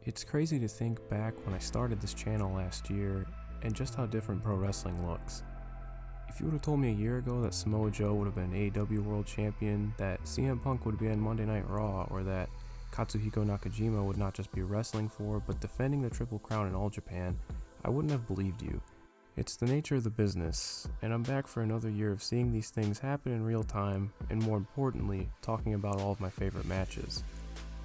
It's crazy to think back when I started this channel last year and just how different pro wrestling looks. If you would have told me a year ago that Samoa Joe would have been AEW World Champion, that CM Punk would be on Monday Night Raw, or that Katsuhiko Nakajima would not just be wrestling for, but defending the Triple Crown in All Japan, I wouldn't have believed you. It's the nature of the business, and I'm back for another year of seeing these things happen in real time, and more importantly, talking about all of my favorite matches.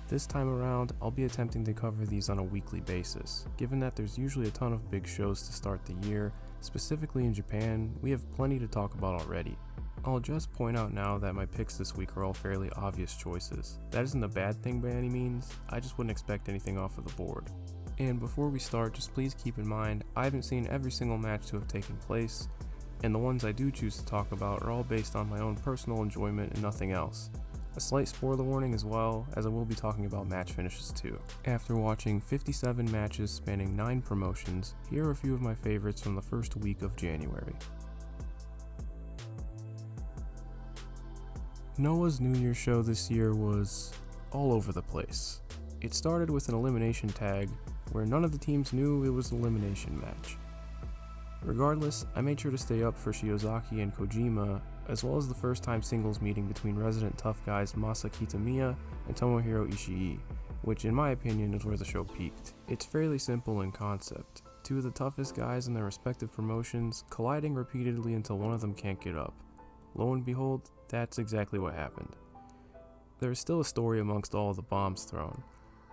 This time around, I'll be attempting to cover these on a weekly basis. Given that there's usually a ton of big shows to start the year, specifically in Japan, we have plenty to talk about already. I'll just point out now that my picks this week are all fairly obvious choices. That isn't a bad thing by any means, I just wouldn't expect anything off of the board. And before we start, just please keep in mind, I haven't seen every single match to have taken place, and the ones I do choose to talk about are all based on my own personal enjoyment and nothing else. A slight spoiler warning as well, as I will be talking about match finishes too. After watching 57 matches spanning 9 promotions, here are a few of my favorites from the first week of January. Noah's New Year's show this year was all over the place. It started with an elimination tag, where none of the teams knew it was an elimination match. Regardless, I made sure to stay up for Shiozaki and Kojima, as well as the first time singles meeting between resident tough guys Masa Kitamiya and Tomohiro Ishii, which in my opinion is where the show peaked. It's fairly simple in concept. Two of the toughest guys in their respective promotions colliding repeatedly until one of them can't get up. Lo and behold, that's exactly what happened. There is still a story amongst all of the bombs thrown.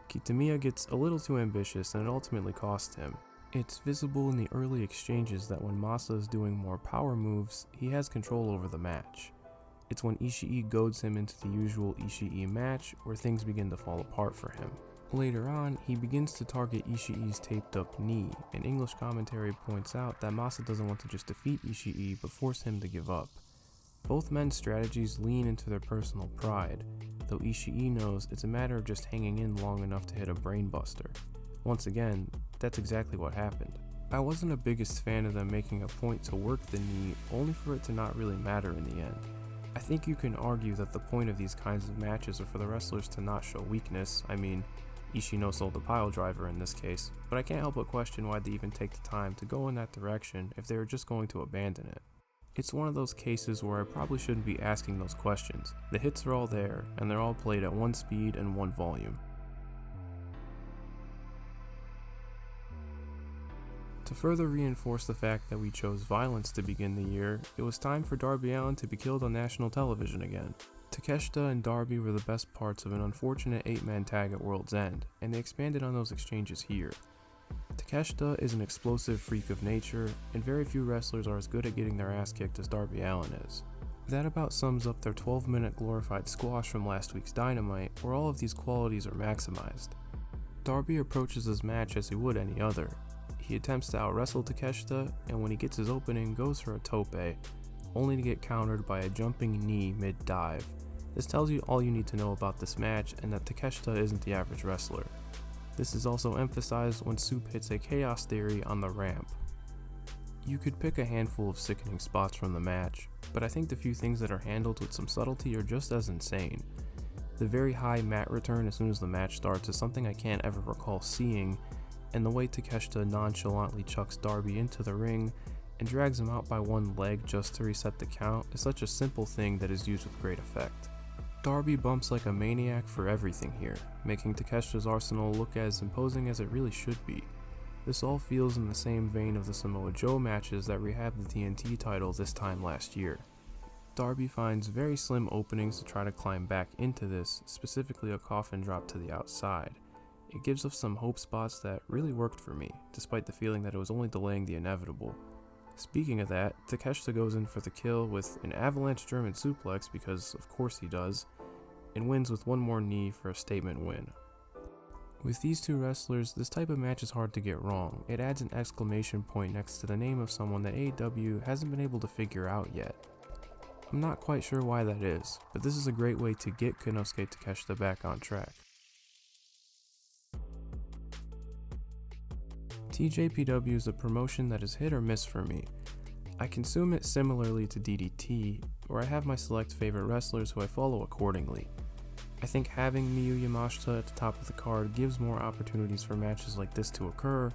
Kitamiya gets a little too ambitious and it ultimately costs him. It's visible in the early exchanges that when Masa is doing more power moves, he has control over the match. It's when Ishii goads him into the usual Ishii match where things begin to fall apart for him. Later on, he begins to target Ishii's taped up knee, and English commentary points out that Masa doesn't want to just defeat Ishii but force him to give up. Both men's strategies lean into their personal pride, though Ishii knows it's a matter of just hanging in long enough to hit a brainbuster. Once again, that's exactly what happened. I wasn't the biggest fan of them making a point to work the knee, only for it to not really matter in the end. I think you can argue that the point of these kinds of matches are for the wrestlers to not show weakness. I mean, Ishii no-sold the pile driver in this case, but I can't help but question why they even take the time to go in that direction if they were just going to abandon it. It's one of those cases where I probably shouldn't be asking those questions. The hits are all there, and they're all played at one speed and one volume. To further reinforce the fact that we chose violence to begin the year, it was time for Darby Allin to be killed on national television again. Takeshita and Darby were the best parts of an unfortunate 8-man tag at World's End, and they expanded on those exchanges here. Takeshita is an explosive freak of nature, and very few wrestlers are as good at getting their ass kicked as Darby Allin is. That about sums up their 12-minute glorified squash from last week's Dynamite, where all of these qualities are maximized. Darby approaches his match as he would any other. He attempts to out-wrestle Takeshita, and when he gets his opening, goes for a tope, only to get countered by a jumping knee mid-dive. This tells you all you need to know about this match, and that Takeshita isn't the average wrestler. This is also emphasized when Soup hits a Chaos Theory on the ramp. You could pick a handful of sickening spots from the match, but I think the few things that are handled with some subtlety are just as insane. The very high mat return as soon as the match starts is something I can't ever recall seeing, and the way Takeshita nonchalantly chucks Darby into the ring and drags him out by one leg just to reset the count is such a simple thing that is used with great effect. Darby bumps like a maniac for everything here, making Takeshita's arsenal look as imposing as it really should be. This all feels in the same vein of the Samoa Joe matches that rehabbed the TNT title this time last year. Darby finds very slim openings to try to climb back into this, specifically a coffin drop to the outside. It gives us some hope spots that really worked for me, despite the feeling that it was only delaying the inevitable. Speaking of that, Takeshita goes in for the kill with an avalanche German suplex, because of course he does, and wins with one more knee for a statement win. With these two wrestlers, this type of match is hard to get wrong. It adds an exclamation point next to the name of someone that AEW hasn't been able to figure out yet. I'm not quite sure why that is, but this is a great way to get Konosuke Takeshita back on track. TJPW is a promotion that is hit or miss for me. I consume it similarly to DDT, where I have my select favorite wrestlers who I follow accordingly. I think having Miyu Yamashita at the top of the card gives more opportunities for matches like this to occur,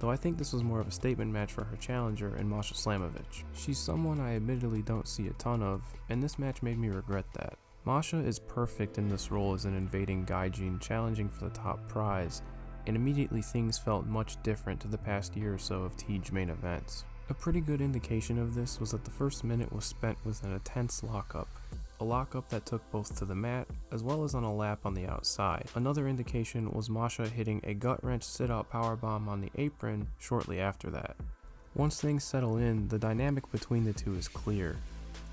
though I think this was more of a statement match for her challenger in Masha Slamovich. She's someone I admittedly don't see a ton of, and this match made me regret that. Masha is perfect in this role as an invading gaijin challenging for the top prize, and immediately things felt much different to the past year or so of TJ main events. A pretty good indication of this was that the first minute was spent with an intense lockup, a lockup that took both to the mat as well as on a lap on the outside. Another indication was Masha hitting a gut-wrench sit-out powerbomb on the apron shortly after that. Once things settle in, the dynamic between the two is clear.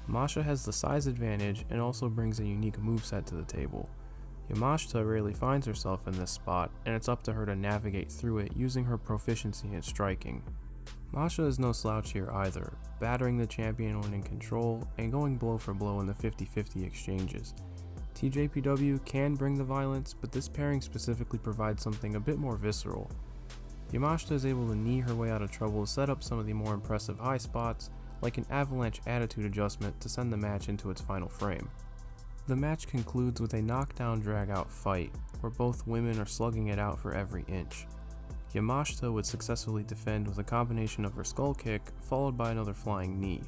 Masha has the size advantage and also brings a unique moveset to the table. Yamashita rarely finds herself in this spot, and it's up to her to navigate through it using her proficiency in striking. Masha is no slouch here either, battering the champion when in control and going blow for blow in the 50-50 exchanges. TJPW can bring the violence, but this pairing specifically provides something a bit more visceral. Yamashita is able to knee her way out of trouble to set up some of the more impressive high spots, like an avalanche attitude adjustment to send the match into its final frame. The match concludes with a knockdown drag-out fight, where both women are slugging it out for every inch. Yamashita would successfully defend with a combination of her skull kick, followed by another flying knee.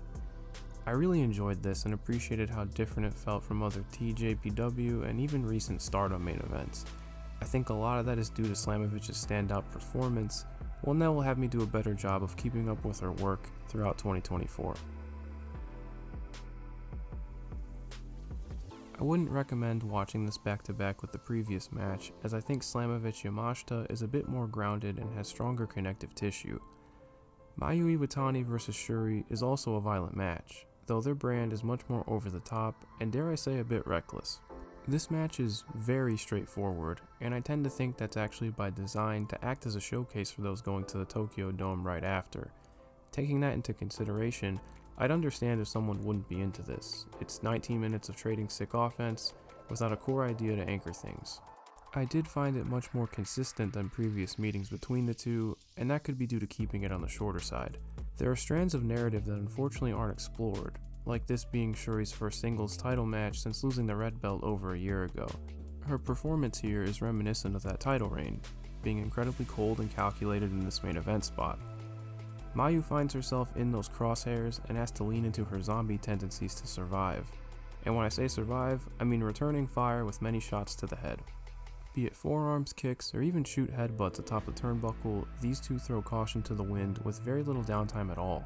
I really enjoyed this and appreciated how different it felt from other TJPW and even recent STARDOM main events. I think a lot of that is due to Slamovich's standout performance, one that will have me do a better job of keeping up with her work throughout 2024. I wouldn't recommend watching this back-to-back with the previous match, as I think Slamovich Yamashita is a bit more grounded and has stronger connective tissue. Mayu Iwatani vs Syuri is also a violent match, though their brand is much more over the top and, dare I say, a bit reckless. This match is very straightforward, and I tend to think that's actually by design to act as a showcase for those going to the Tokyo Dome right after. Taking that into consideration, I'd understand if someone wouldn't be into this. It's 19 minutes of trading sick offense without a core idea to anchor things. I did find it much more consistent than previous meetings between the two, and that could be due to keeping it on the shorter side. There are strands of narrative that unfortunately aren't explored, like this being Syuri's first singles title match since losing the red belt over a year ago. Her performance here is reminiscent of that title reign, being incredibly cold and calculated in this main event spot. Mayu finds herself in those crosshairs and has to lean into her zombie tendencies to survive. And when I say survive, I mean returning fire with many shots to the head. Be it forearms, kicks, or even shoot headbutts atop the turnbuckle, these two throw caution to the wind with very little downtime at all.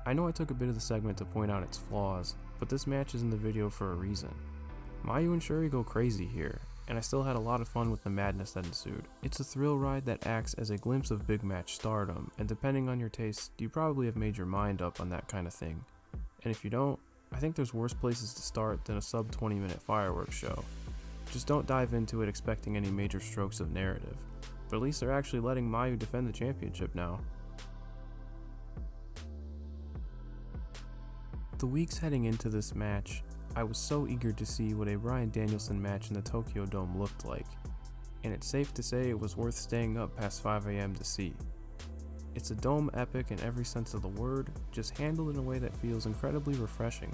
I know I took a bit of the segment to point out its flaws, but this match is in the video for a reason. Mayu and Syuri go crazy here, and I still had a lot of fun with the madness that ensued. It's a thrill ride that acts as a glimpse of big match stardom, and depending on your taste, you probably have made your mind up on that kind of thing. And if you don't, I think there's worse places to start than a sub 20-minute fireworks show. Just don't dive into it expecting any major strokes of narrative. But at least they're actually letting Mayu defend the championship now. The weeks heading into this match, I was so eager to see what a Bryan Danielson match in the Tokyo Dome looked like, and it's safe to say it was worth staying up past 5 AM to see. It's a Dome epic in every sense of the word, just handled in a way that feels incredibly refreshing.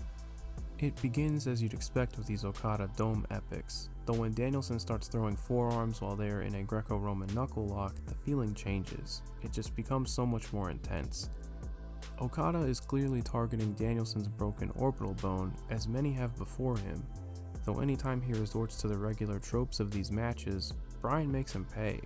It begins as you'd expect with these Okada Dome epics, though when Danielson starts throwing forearms while they are in a Greco-Roman knuckle lock, the feeling changes. It just becomes so much more intense. Okada is clearly targeting Danielson's broken orbital bone, as many have before him, though anytime he resorts to the regular tropes of these matches, Bryan makes him pay.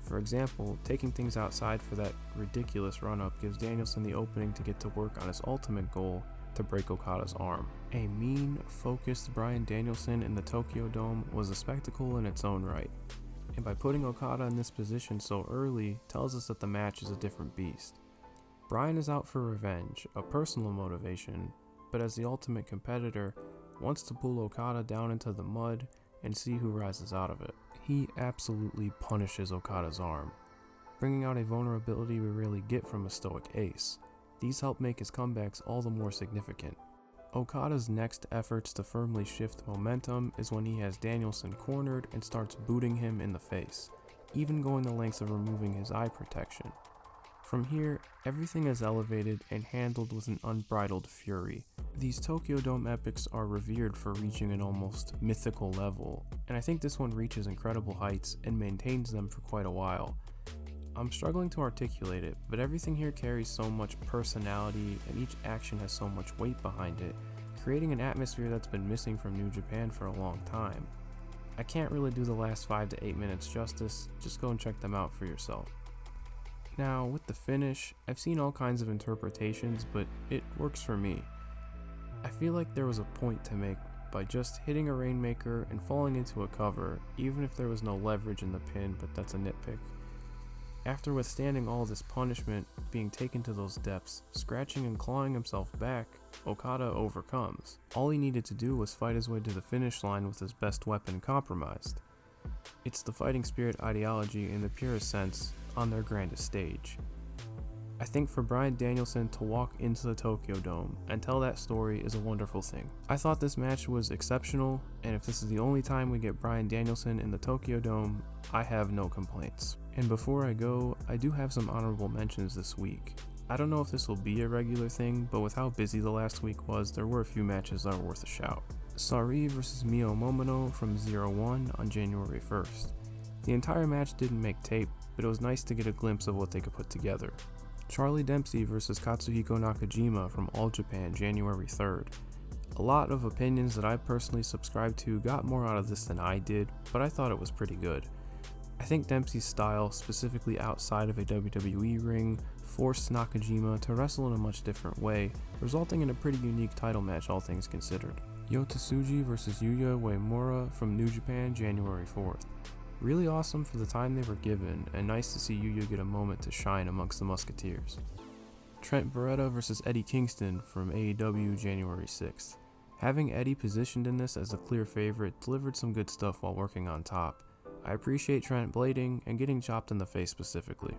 For example, taking things outside for that ridiculous run-up gives Danielson the opening to get to work on his ultimate goal, to break Okada's arm. A mean, focused Bryan Danielson in the Tokyo Dome was a spectacle in its own right, and by putting Okada in this position so early tells us that the match is a different beast. Bryan is out for revenge, a personal motivation, but as the ultimate competitor, wants to pull Okada down into the mud and see who rises out of it. He absolutely punishes Okada's arm, bringing out a vulnerability we rarely get from a stoic ace. These help make his comebacks all the more significant. Okada's next efforts to firmly shift momentum is when he has Danielson cornered and starts booting him in the face, even going the lengths of removing his eye protection. From here, everything is elevated and handled with an unbridled fury. These Tokyo Dome epics are revered for reaching an almost mythical level, and I think this one reaches incredible heights and maintains them for quite a while. I'm struggling to articulate it, but everything here carries so much personality and each action has so much weight behind it, creating an atmosphere that's been missing from New Japan for a long time. I can't really do the last 5 to 8 minutes justice, just go and check them out for yourself. Now, with the finish, I've seen all kinds of interpretations, but it works for me. I feel like there was a point to make by just hitting a Rainmaker and falling into a cover, even if there was no leverage in the pin, but that's a nitpick. After withstanding all this punishment, being taken to those depths, scratching and clawing himself back, Okada overcomes. All he needed to do was fight his way to the finish line with his best weapon compromised. It's the fighting spirit ideology in the purest sense, on their grandest stage. I think for Bryan Danielson to walk into the Tokyo Dome and tell that story is a wonderful thing. I thought this match was exceptional, and if this is the only time we get Bryan Danielson in the Tokyo Dome, I have no complaints. And before I go, I do have some honorable mentions this week. I don't know if this will be a regular thing, but with how busy the last week was, there were a few matches that were worth a shout. Syuri vs Mio Momono from 0-1 on January 1st. The entire match didn't make tape, but it was nice to get a glimpse of what they could put together. Charlie Dempsey vs Kazuchika Nakajima from All Japan January 3rd. A lot of opinions that I personally subscribe to got more out of this than I did, but I thought it was pretty good. I think Dempsey's style, specifically outside of a WWE ring, forced Nakajima to wrestle in a much different way, resulting in a pretty unique title match all things considered. Yota Tsuji vs Yuya Uemura from New Japan January 4th. Really awesome for the time they were given, and nice to see Yuya get a moment to shine amongst the Musketeers. Trent Beretta vs Eddie Kingston from AEW January 6th. Having Eddie positioned in this as a clear favorite delivered some good stuff while working on top. I appreciate Trent blading and getting chopped in the face specifically.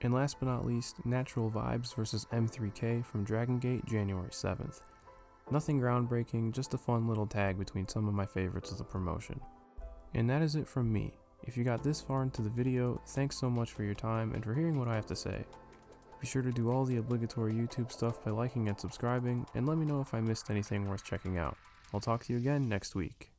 And last but not least, Natural Vibes vs M3K from Dragon Gate January 7th. Nothing groundbreaking, just a fun little tag between some of my favorites of the promotion. And that is it from me. If you got this far into the video, thanks so much for your time and for hearing what I have to say. Be sure to do all the obligatory YouTube stuff by liking and subscribing, and let me know if I missed anything worth checking out. I'll talk to you again next week.